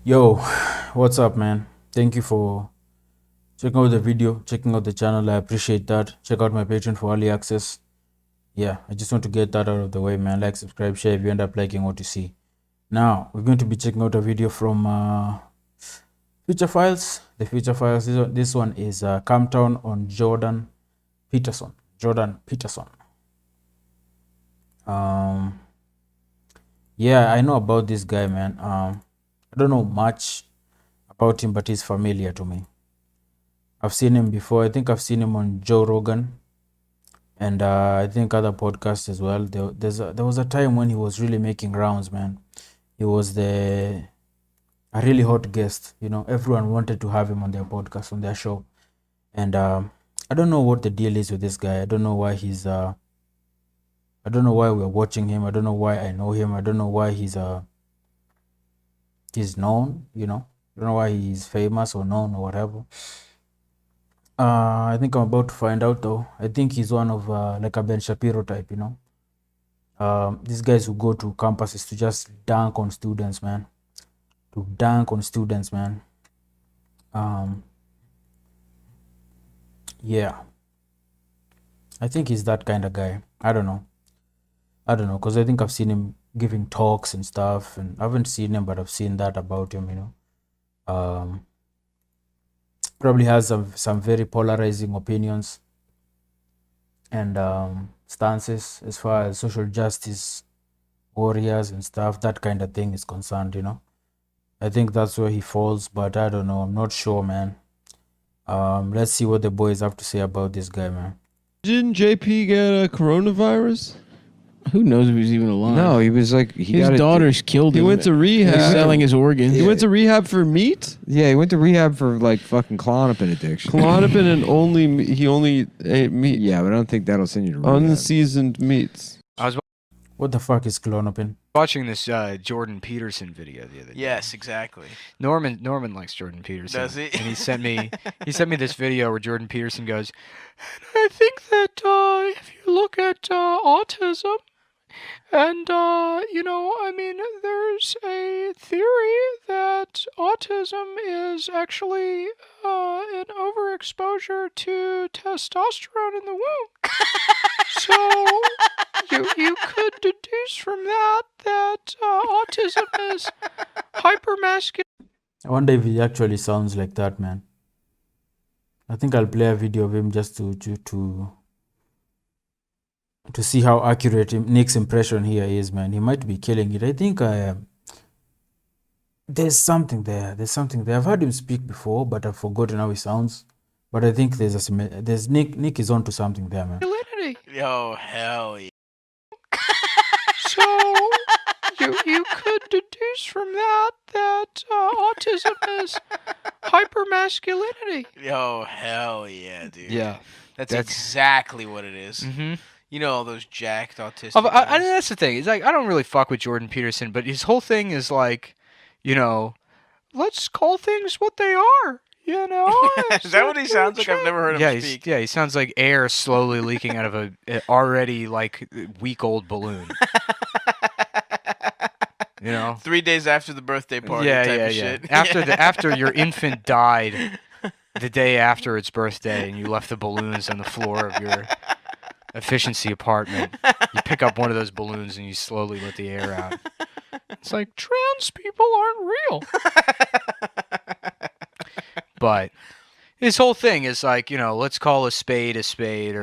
Yo, what's up, man? Thank you for checking out the video, checking out the channel. I appreciate that. Check out my Patreon for early access. Yeah, I just want to get that out of the way, man. Like, subscribe, share if you end up liking what you see. Now, we're going to be checking out a video from Future Files. The Future Files, this one is Camptown on Jordan Peterson. Jordan Peterson. Yeah, I know about this guy, man. I don't know much about him, but he's familiar to me. I've seen him before. I think I've seen him on Joe Rogan and I think other podcasts as well. There was a time when he was really making rounds, man. He was a really hot guest. You know, everyone wanted to have him on their podcast, on their show. And I don't know what the deal is with this guy. I don't know why I don't know why we're watching him. I don't know why I know him. I don't know why he's known. You know, I don't know why he's famous or known or whatever. I think I'm about to find out though. I think he's one of like a Ben Shapiro type, you know. These guys who go to campuses to just dunk on students, man. To dunk on students, man. Yeah. I think he's that kind of guy. I don't know, because I think I've seen him giving talks and stuff, and I haven't seen him, but I've seen that about him, you know. Probably has some very polarizing opinions and stances as far as social justice warriors and stuff, that kind of thing is concerned, you know. I think that's where he falls, but I don't know. I'm not sure, man. Let's see what the boys have to say about this guy, man. Didn't JP get a coronavirus? Who knows if he's even alive? No, he was like his daughters killed him. He went to He's rehab. selling his organs. He went to rehab for meat? Yeah, he went to rehab for like fucking Klonopin addiction. Klonopin and he only ate meat. Yeah, but I don't think that'll send you to rehab. Unseasoned meats. What the fuck is Klonopin? Watching this Jordan Peterson video the other day. Yes, exactly. Norman likes Jordan Peterson. Does he? And he sent me this video where Jordan Peterson goes, and I think that if you look at autism, and you know, I mean, there's a theory that autism is actually an overexposure to testosterone in the womb. So you could deduce from that autism is hypermasculine. I wonder if he actually sounds like that, man. I think I'll play a video of him just to see how accurate Nick's impression here is, man. He might be killing it. I think there's something there. I've heard him speak before, but I've forgotten how he sounds. But I think there's Nick is onto something there, man. Yo, hell yeah. So you could deduce from that autism is hypermasculinity. Yo, hell yeah, dude. Yeah, That's exactly what it is. Mm-hmm. You know all those jacked autistic I guys? that's the thing. It's like I don't really fuck with Jordan Peterson, but his whole thing is like, you know, let's call things what they are. You know, Is that what he sounds like? I've never heard him speak. Yeah, he sounds like air slowly leaking out of a already like week-old balloon. You know, 3 days after the birthday party type of shit. After your infant died the day after its birthday, and you left the balloons on the floor of your efficiency apartment, you pick up one of those balloons and you slowly let the air out. It's like trans people aren't real. But his whole thing is like, you know, let's call a spade or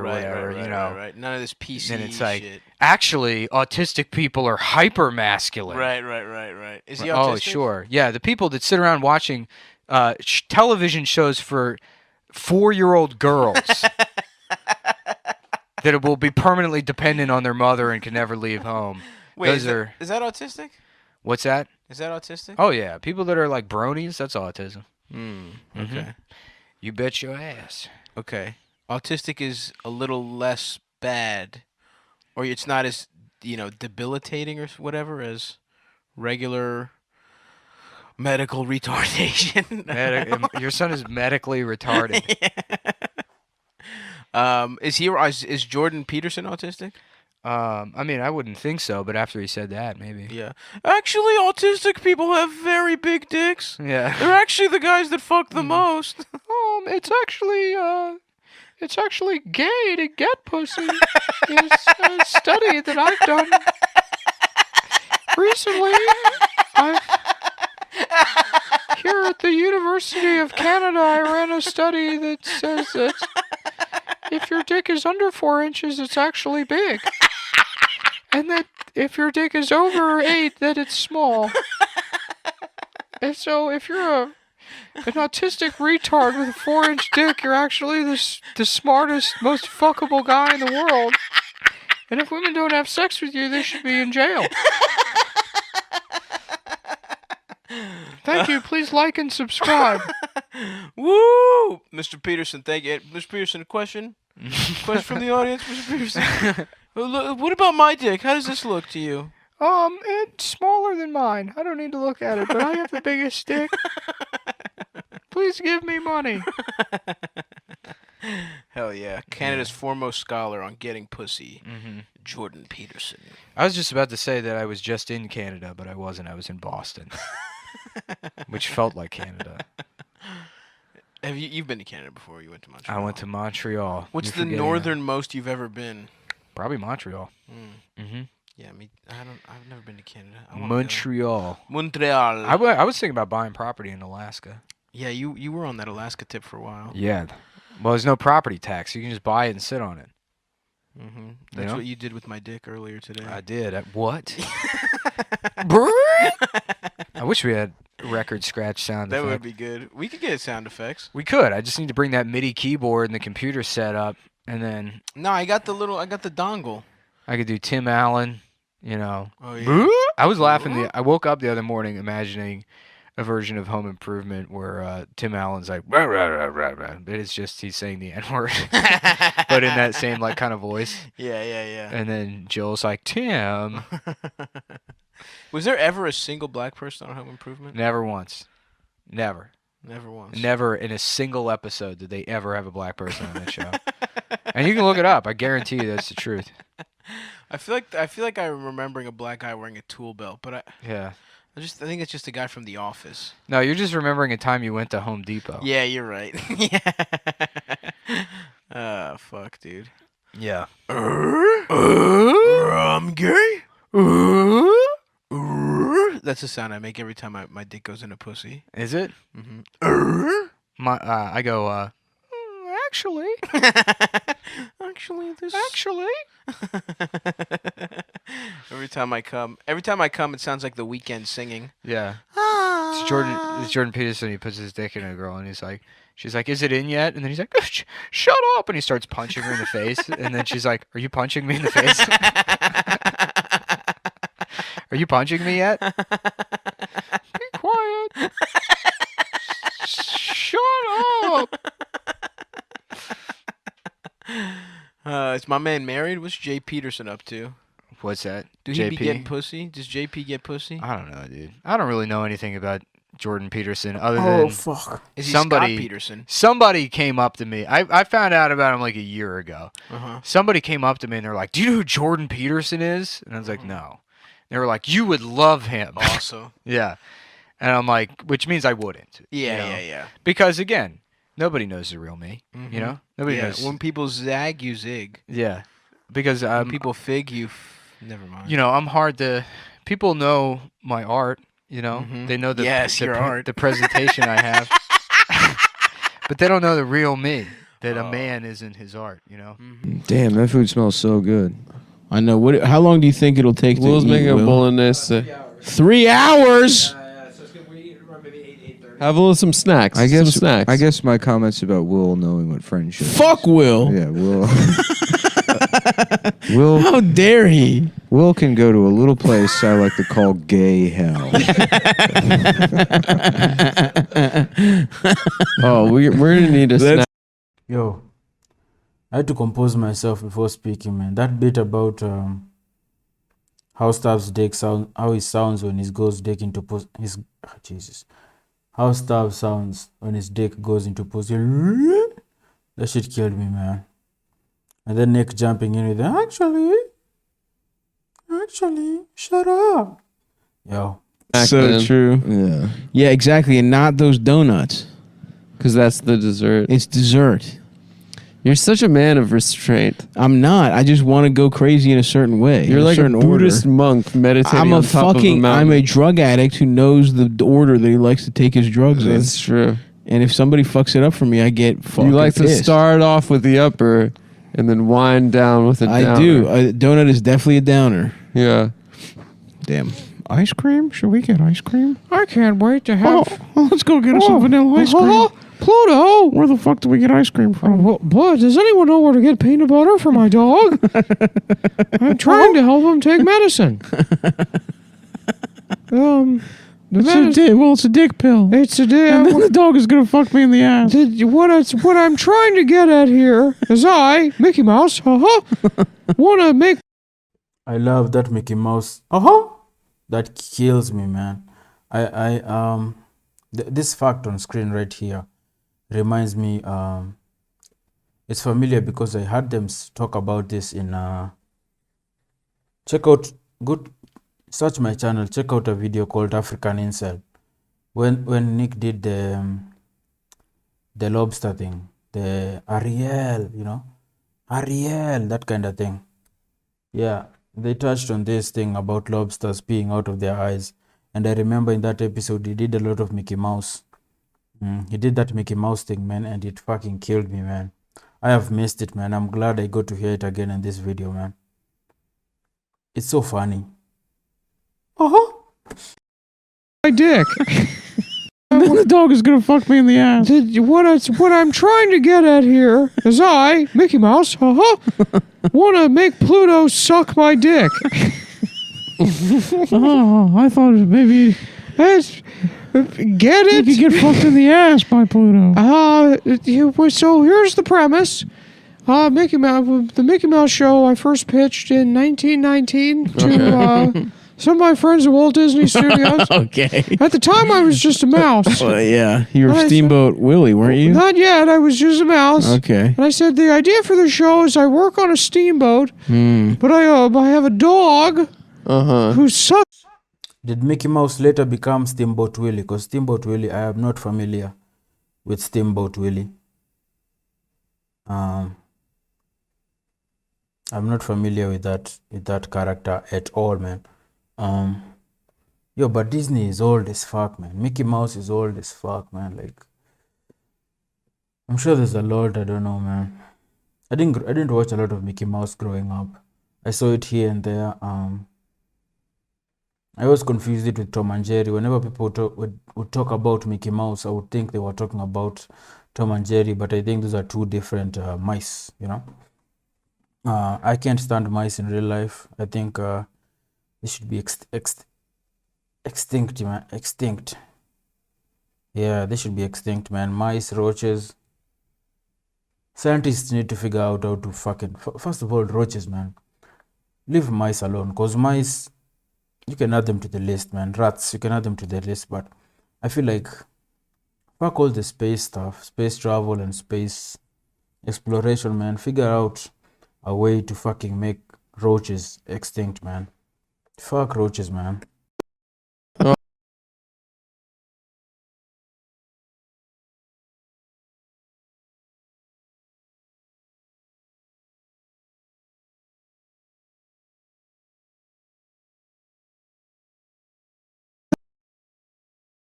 whatever, you know. Right. None of this PC And it's like, shit. actually, autistic people are hyper masculine. Right. Is he autistic? Oh, sure. Yeah, the people that sit around watching television shows for 4-year-old girls that will be permanently dependent on their mother and can never leave home. Wait, is that autistic? What's that? Is that autistic? Oh, yeah. People that are like bronies, that's autism. Okay. You bet your ass. Okay. Autistic is a little less bad, or it's not as, you know, debilitating or whatever as regular medical retardation. Your son is medically retarded. Is Jordan Peterson autistic? I mean, I wouldn't think so, but after he said that, maybe. Yeah. Actually, autistic people have very big dicks. Yeah. They're actually the guys that fuck the most. It's actually gay to get pussy. It's a study that I've done recently. Here at the University of Canada, I ran a study that says that if your dick is under 4 inches, it's actually big. And that if your dick is over 8, that it's small. And so if you're an autistic retard with a 4-inch dick, you're actually the smartest, most fuckable guy in the world. And if women don't have sex with you, they should be in jail. Thank you. Please like and subscribe. Woo! Mr. Peterson, thank you. Mr. Peterson, a question? Question from the audience, Mr. Peterson? What about my dick? How does this look to you? It's smaller than mine. I don't need to look at it, but I have the biggest dick. Please give me money. Hell yeah. Canada's foremost scholar on getting pussy, Mm-hmm. Jordan Peterson. I was just about to say that I was just in Canada, but I wasn't. I was in Boston, which felt like Canada. Have you've been to Canada before? You went to Montreal. I went to Montreal. What's You're the forgetting that. northernmost you've ever been? Probably Montreal. Mm. Yeah, I've never been to Canada. I wanna go. Montreal. Montreal. I was thinking about buying property in Alaska. Yeah, you were on that Alaska tip for a while. Yeah. Well, there's no property tax. You can just buy it and sit on it. Mm-hmm. That's know? what you did with my dick earlier today. I did. What? I wish we had record scratch sound That effect. would be good. We could get sound effects. We could. I just need to bring that MIDI keyboard and the computer set up, and then No, I got the dongle. I could do Tim Allen. You know. Oh yeah. I was laughing. I woke up the other morning imagining a version of Home Improvement where Tim Allen's like, rah, rah, rah, rah, rah, but it's just he's saying the N-word, but in that same like kind of voice. Yeah. And then Joel's like, Tim. Was there ever a single black person on Home Improvement? Never once. Never. Never once. Never in a single episode did they ever have a black person on that show. And you can look it up. I guarantee you that's the truth. I feel like I'm remembering a black guy wearing a tool belt, but Yeah. I think it's just a guy from The Office. No, you're just remembering a time you went to Home Depot. Yeah, you're right. Yeah. Fuck, dude. Yeah. I'm gay. That's the sound I make every time my dick goes in a pussy. Is it? Mm-hmm. I go, actually. Actually. Every time I come, it sounds like The Weeknd singing. Yeah. It's Jordan Peterson. He puts his dick in a girl, and she's like, is it in yet? And then he's like, shut up. And he starts punching her in the face. And then she's like, are you punching me in the face? Are you punching me yet? Be quiet. Shut up. Is my man married? What's Jay Peterson up to? What's that? Do he be JP? getting pussy? Does JP get pussy? I don't know, dude. I don't really know anything about Jordan Peterson other than fuck. Is he somebody- Scott Peterson? somebody came up to me. I found out about him like a year ago. Uh-huh. Somebody came up to me and they're like, do you know who Jordan Peterson is? And I was like, no. They were like, you would love him. Also. Yeah. And I'm like, which means I wouldn't. Yeah, you know? yeah. Because again, nobody knows the real me. You know? Nobody Yeah, knows. when people zag, you zig. Yeah. Because When people fig, you... Never mind. you know, I'm hard to... People know my art, you know? Mhm. They know the, Yes, your art. the presentation I have. But they don't know the real me. That a Oh. man isn't his art, you know? Damn, that food smells so good. I know. How long do you think it'll take to Will's eat, making a Will? bolognese. 3 hours? Have a little some snacks. I Some guess. snacks. I guess my comments about Will knowing what friendship. Fuck Will. Yeah, Will. Will. How dare he? Will can go to a little place I like to call gay hell. Oh, we're gonna need a snack. Yo, I had to compose myself before speaking, man. That bit about how Stab's dick sound, how he sounds when his goes dick into his Jesus, how Stab sounds when his dick goes into pussy. That shit killed me, man. And then Nick jumping in with the actually, Actually, shut up. Yo. Back So then. true. Yeah. Yeah, exactly. And not those donuts. Because that's the dessert. It's dessert. You're such a man of restraint. I'm not. I just want to go crazy in a certain way. You're in like a certain Buddhist order. monk meditating I'm a on top of a mountain. I'm a drug addict who knows the order that he likes to take his drugs in. That's true. And if somebody fucks it up for me, I get fucking You like to pissed. start off with the upper and then wind down with a downer. I do. A donut is definitely a downer. Yeah. Damn. Ice cream? Should we get ice cream? I can't wait to have. Let's go get us some vanilla ice cream. Pluto! Where the fuck do we get ice cream from? What? Does anyone know where to get peanut butter for my dog? I'm trying to help him take medicine. It's a dick pill. It's a And then the dog is gonna fuck me in the ass. What I'm trying to get at here is Mickey Mouse, want to make. I love that Mickey Mouse. That kills me, man. This fact on screen right here reminds me. It's familiar because I heard them talk about this in. Search my channel. Check out a video called African Incel. When Nick did the lobster thing, the Ariel, Ariel, that kind of thing. Yeah, they touched on this thing about lobsters peeing out of their eyes. And I remember in that episode, he did a lot of Mickey Mouse. He did that Mickey Mouse thing, man, and it fucking killed me, man. I have missed it, man. I'm glad I got to hear it again in this video, man. It's so funny. My dick. And then the dog is gonna fuck me in the ass. What I'm trying to get at here is Mickey Mouse, want to make Pluto suck my dick. I thought maybe Get it? you could get fucked in the ass by Pluto. So here's the premise. The Mickey Mouse show I first pitched in 1919 to some of my friends at Walt Disney Studios. Okay. At the time, I was just a mouse. Well, yeah. You were I- Steamboat Willie, weren't you? Not yet. I was just a mouse. Okay. And I said the idea for the show is I work on a steamboat, Hmm. but I have a dog who sucks. Did Mickey Mouse later become Steamboat Willie? Because Steamboat Willie, I am not familiar with Steamboat Willie. I'm not familiar with that character at all, man. But Disney is old as fuck, man. Mickey Mouse is old as fuck, man. Like, I'm sure there's a lot I don't know, man. I didn't watch a lot of Mickey Mouse growing up. I saw it here and there. I always confused it with Tom and Jerry. Whenever people would talk about Mickey Mouse, I would think they were talking about Tom and Jerry, but I think those are two different mice, I can't stand mice in real life. I think they should be extinct, man. Extinct. Yeah, they should be extinct, man. Mice, roaches. Scientists need to figure out how to first of all, roaches, man. Leave mice alone, because mice, you can add them to the list, man. Rats, you can add them to the list, but I feel like fuck all the space stuff, space travel and space exploration, man. Figure out a way to fucking make roaches extinct, man. Fuck roaches, man.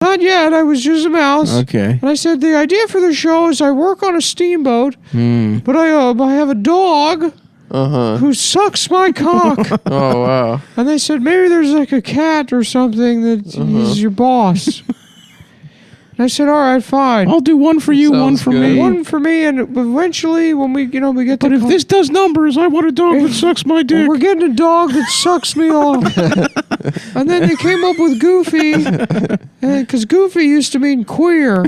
Not yet. I was just a mouse. Okay. And I said the idea for the show is I work on a steamboat, Hmm. but I have a dog who sucks my cock. Oh, wow. And they said maybe there's like a cat or something that is your boss. And I said, all right, fine. I'll do one for you, one Sounds for good. me. One for me, and eventually when we get But the if this does numbers, I want a dog that sucks my dick. we're getting a dog that sucks me off. And then they came up with Goofy, because Goofy used to mean queer.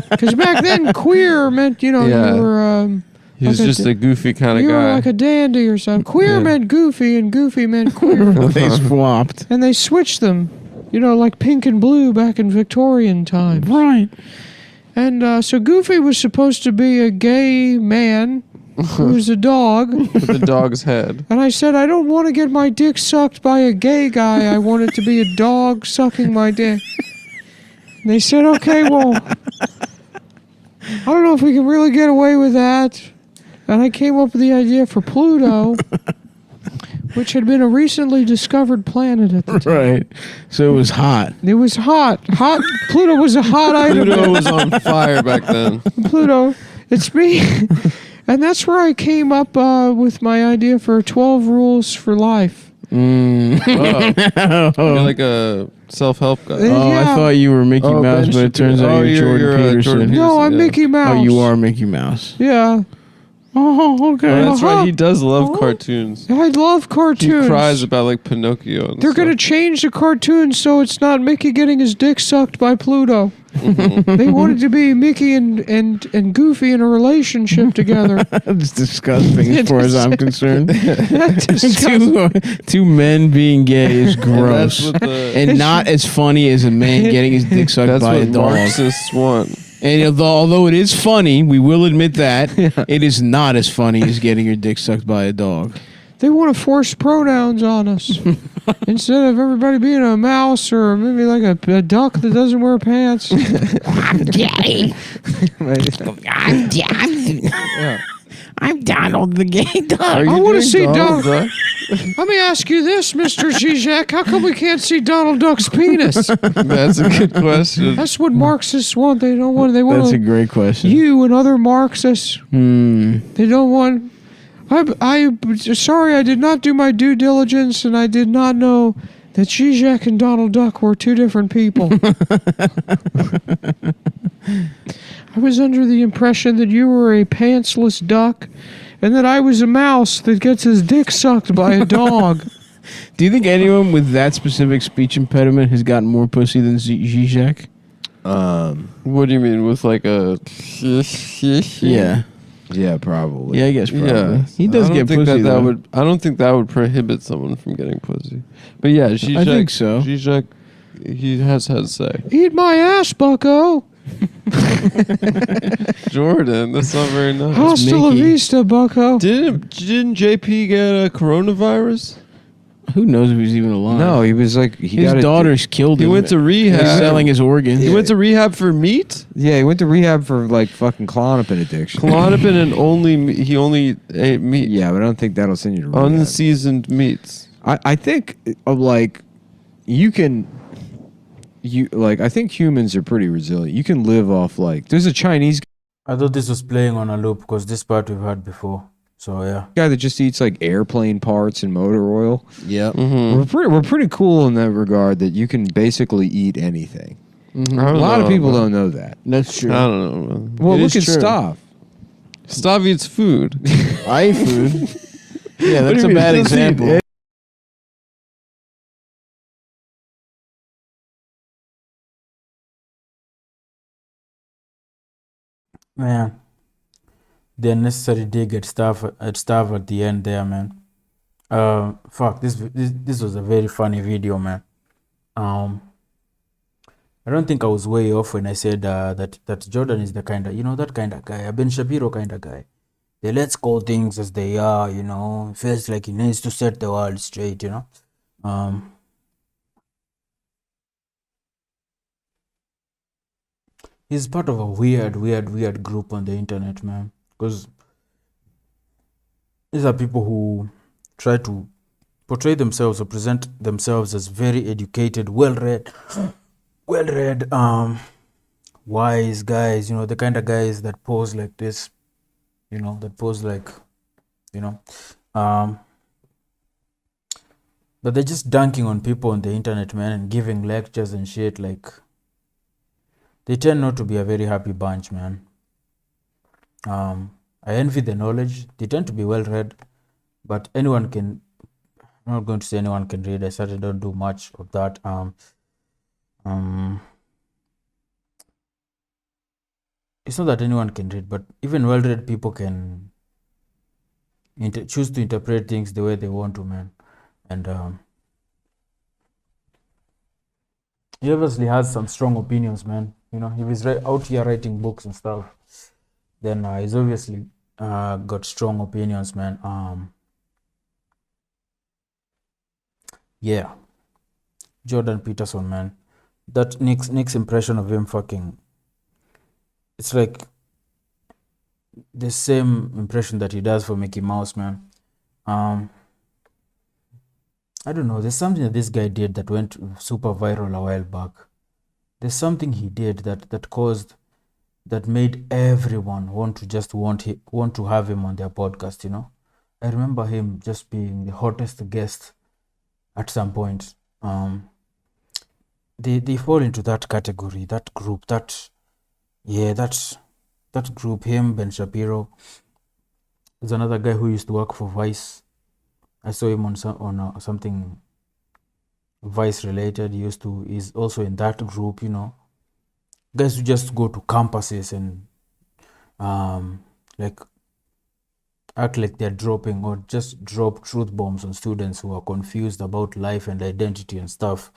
Because back then, queer meant, Yeah. you were... He was like just a goofy kind of you were guy. like a dandy or something. Queer Yeah. meant goofy, and goofy meant queer. They swapped. And they switched them, like pink and blue back in Victorian times. Right. And so Goofy was supposed to be a gay man who's a dog. The dog's head. And I said, I don't want to get my dick sucked by a gay guy. I want it to be a dog sucking my dick. And they said, okay, well, I don't know if we can really get away with that. And I came up with the idea for Pluto, which had been a recently discovered planet at the time. Right. So it was hot. It was hot. Pluto was a hot item. Pluto was on fire back then. Pluto, it's me. And that's where I came up with my idea for 12 rules for life. You're like a self-help guy. Oh, I Yeah. thought you were Mickey Oh, Mouse, Ben but it turns out you're Jordan you're, Peterson. Jordan No, I'm yeah. Mickey Mouse. Oh, you are Mickey Mouse. Yeah. Oh, okay. Oh, that's right. He does love Uh-huh. cartoons. I love He cartoons. cries about like Pinocchio. And They're stuff. going to change the cartoon so it's not Mickey getting his dick sucked by Pluto. They wanted to be Mickey and Goofy in a relationship together. That's disgusting as far as I'm concerned. Disgusting. two men being gay is And gross. that's what the. And not as funny as a man getting his dick sucked That's by a what dog. Marxists want. And although it is funny, we will admit that, it is not as funny as getting your dick sucked by a dog. They want to force pronouns on us. Instead of everybody being a mouse or maybe like a duck that doesn't wear pants. I'm Donald the gay dog. Are you I want to doing see Donald Donald. Duck? Let me ask you this, Mr. Zizek. How come we can't see Donald Duck's penis? That's a good question. That's what Marxists want. They don't want. They That's a want great question. you and other Marxists. Hmm. They don't want. Sorry, I did not do my due diligence, and I did not know that Zizek and Donald Duck were two different people. I was under the impression that you were a pantsless duck, and that I was a mouse that gets his dick sucked by a dog. Do you think anyone with that specific speech impediment has gotten more pussy than Zizek? What do you mean with like a? Yeah. Yeah, probably. Yeah, I guess probably. Yeah, He does I don't get think pussy, that though. would. I don't think that would prohibit someone from getting pussy. But yeah, Zizek, I think so. Zizek, he has had say. Eat my ass, bucko. Jordan, that's not very nice. Hasta la Mickey. vista, bucko. Didn't JP get a coronavirus? Who knows if he's even alive? No, he was like he His got daughters killed He him. went to He's rehab. selling his organs. He went to rehab for meat. Yeah, he went to rehab for like fucking Klonopin addiction. Klonopin and he only ate meat. Yeah, but I don't think that'll send you to rehab. Unseasoned meats. I think like you can I think humans are pretty resilient. You can live off like there's a Chinese I thought this was playing on a loop because this part we've had before. So yeah. guy that just eats like airplane parts and motor oil. Yep. Mm-hmm. We're pretty cool in that regard that you can basically eat anything. Mhm. I A don't lot of know, people man. don't know that. That's true. I don't know, man. Well, It look is at true. Stav. Stav eats food. I eat food. Yeah, What do that's you a mean? bad He doesn't eat example. Man. The unnecessary dig at stuff at the end there, man. Fuck, this was a very funny video, man. I don't think I was way off when I said that Jordan is the kind of that kind of guy, a Ben Shapiro kind of guy. The let's call things as they are, feels like he needs to set the world straight, He's part of a weird group on the internet, man. Because these are people who try to portray themselves or present themselves as very educated, well-read, wise guys, the kind of guys that pose like this, that pose like, but they're just dunking on people on the internet, man, and giving lectures and shit. Like, they tend not to be a very happy bunch, man. I envy the knowledge. They tend to be well read, but anyone can. I'm not going to say anyone can read. I certainly don't do much of that. It's not that anyone can read, but even well-read people can choose to interpret things the way they want to, man. And he obviously has some strong opinions, man. If he's out here writing books and stuff, then he's obviously got strong opinions, man. Yeah, Jordan Peterson, man. That Nick's impression of him fucking, it's like the same impression that he does for Mickey Mouse, man. I don't know. There's something that this guy did that went super viral a while back. There's something he did that made everyone want to have him on their podcast. You know, I remember him just being the hottest guest at some point. They fall into that category, that group, that group. Him, Ben Shapiro. There's another guy who used to work for Vice. I saw him on something Vice related. He's also in that group, you know. Guys who just go to campuses and like act like they're dropping or just drop truth bombs on students who are confused about life and identity and stuff.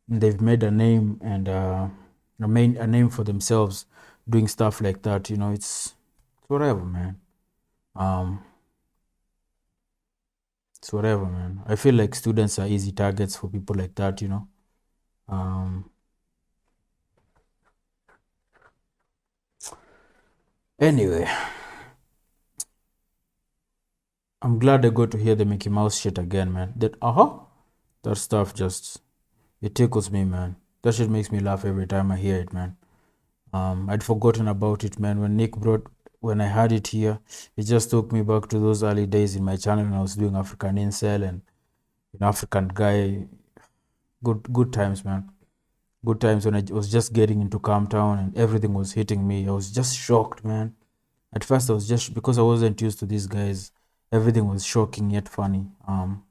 They've made a name and a name for themselves doing stuff like that, you know. It's whatever, man. It's whatever, man. I feel like students are easy targets for people like that, you know. Anyway, I'm glad I got to hear the Mickey Mouse shit again, man. That stuff just, it tickles me, man. That shit makes me laugh every time I hear it, man. I'd forgotten about it, man. When I had it here, it just took me back to those early days in my channel when I was doing African Incel and an African guy. Good times, man. Good times when I was just getting into Calm Town and everything was hitting me. I was just shocked, man. At first, I was just, because I wasn't used to these guys, everything was shocking yet funny. Now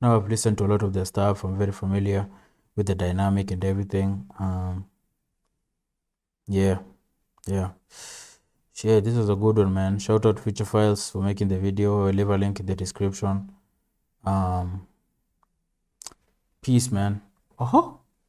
I've listened to a lot of their stuff. I'm very familiar with the dynamic and everything. Yeah. Shit, this was a good one, man. Shout out Future Files for making the video. I'll leave a link in the description. Peace, man.